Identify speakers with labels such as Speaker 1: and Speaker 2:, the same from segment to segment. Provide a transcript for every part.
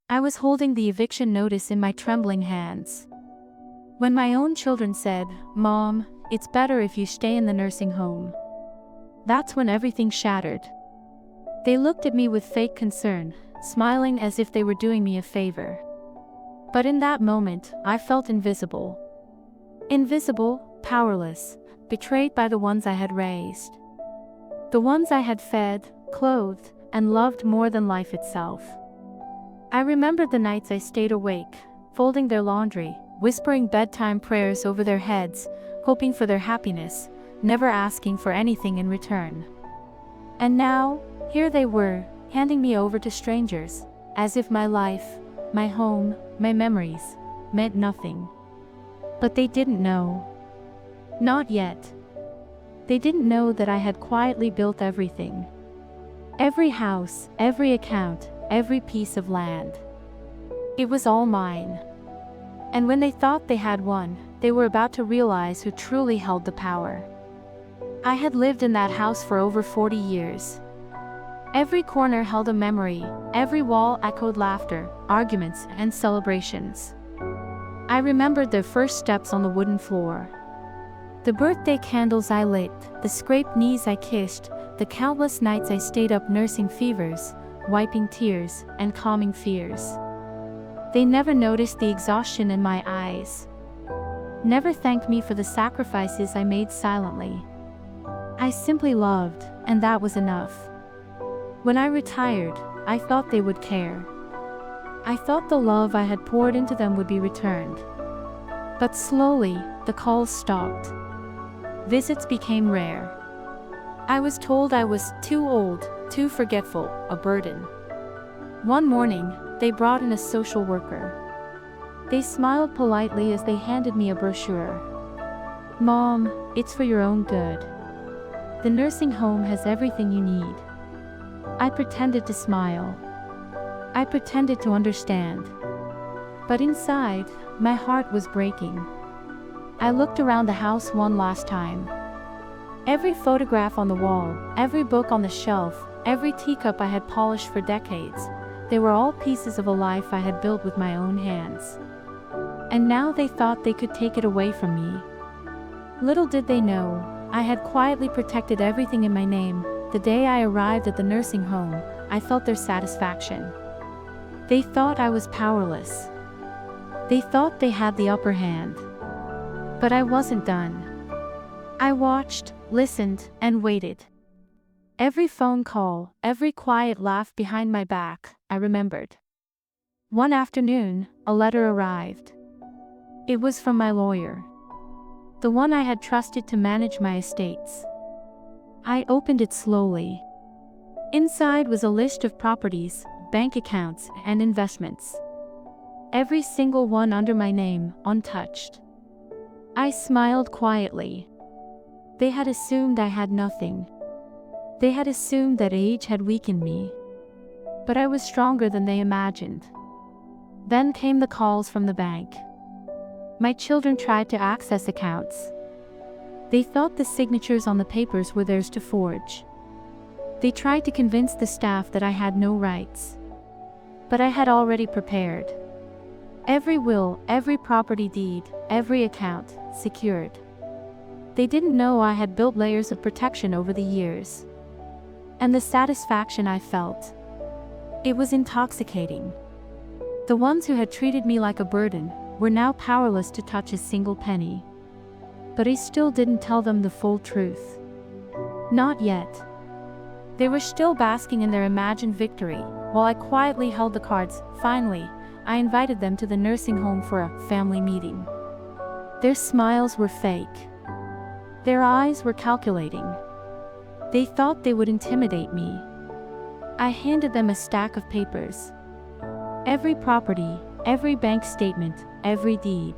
Speaker 1: I was holding the eviction notice in my trembling hands. When my own children said, "Mom, it's better if you stay in the nursing home," that's when everything shattered. They looked at me with fake concern, smiling as if they were doing me a favor. But in that moment, I felt invisible. Invisible, powerless, betrayed by the ones I had raised. The ones I had fed, clothed, and loved more than life itself. I remembered the nights I stayed awake, folding their laundry, whispering bedtime prayers over their heads, hoping for their happiness, never asking for anything in return. And now, here they were, handing me over to strangers, as if my life, my home, my memories, meant nothing. But they didn't know. Not yet. They didn't know that I had quietly built everything. Every house, every account, every piece of land. It was all mine. And when they thought they had won, they were about to realize who truly held the power. I had lived in that house for over 40 years. Every corner held a memory, every wall echoed laughter, arguments, and celebrations. I remembered their first steps on the wooden floor. The birthday candles I lit, the scraped knees I kissed, the countless nights I stayed up nursing fevers, wiping tears, and calming fears. They never noticed the exhaustion in my eyes. Never thanked me for the sacrifices I made silently. I simply loved, and that was enough. When I retired, I thought they would care. I thought the love I had poured into them would be returned. But slowly, the calls stopped. Visits became rare. I was told I was too old, too forgetful, a burden. One morning, they brought in a social worker. They smiled politely as they handed me a brochure. "Mom, it's for your own good. The nursing home has everything you need." I pretended to smile. I pretended to understand. But inside, my heart was breaking. I looked around the house one last time. Every photograph on the wall, every book on the shelf, every teacup I had polished for decades, they were all pieces of a life I had built with my own hands. And now they thought they could take it away from me. Little did they know, I had quietly protected everything in my name. The day I arrived at the nursing home, I felt their satisfaction. They thought I was powerless. They thought they had the upper hand. But I wasn't done. I watched, listened, and waited. Every phone call, every quiet laugh behind my back, I remembered. One afternoon, a letter arrived. It was from my lawyer. The one I had trusted to manage my estates. I opened it slowly. Inside was a list of properties, bank accounts, and investments. Every single one under my name, untouched. I smiled quietly. They had assumed I had nothing. They had assumed that age had weakened me. But I was stronger than they imagined. Then came the calls from the bank. My children tried to access accounts. They thought the signatures on the papers were theirs to forge. They tried to convince the staff that I had no rights. But I had already prepared. Every will, every property deed, every account, secured. They didn't know I had built layers of protection over the years. And the satisfaction I felt. It was intoxicating. The ones who had treated me like a burden were now powerless to touch a single penny. But I still didn't tell them the full truth. Not yet. They were still basking in their imagined victory, while I quietly held the cards. Finally, I invited them to the nursing home for a family meeting. Their smiles were fake. Their eyes were calculating. They thought they would intimidate me. I handed them a stack of papers. Every property, every bank statement, every deed.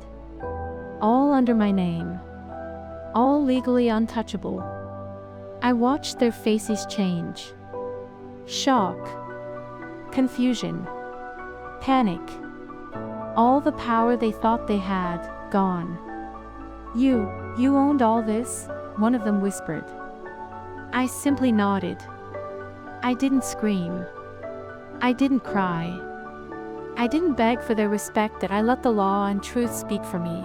Speaker 1: All under my name. All legally untouchable. I watched their faces change. Shock. Confusion. Panic. All the power they thought they had, gone. You owned all this?" one of them whispered. I simply nodded. I didn't scream. I didn't cry. I didn't beg for their respect, that I let the law and truth speak for me.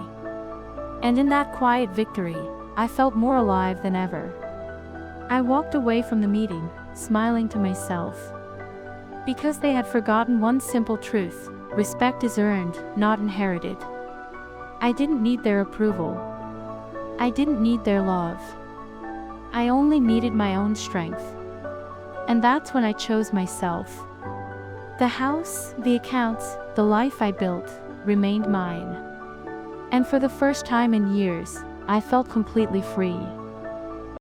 Speaker 1: And in that quiet victory, I felt more alive than ever. I walked away from the meeting, smiling to myself. Because they had forgotten one simple truth: respect is earned, not inherited. I didn't need their approval. I didn't need their love. I only needed my own strength. And that's when I chose myself. The house, the accounts, the life I built, remained mine. And for the first time in years, I felt completely free.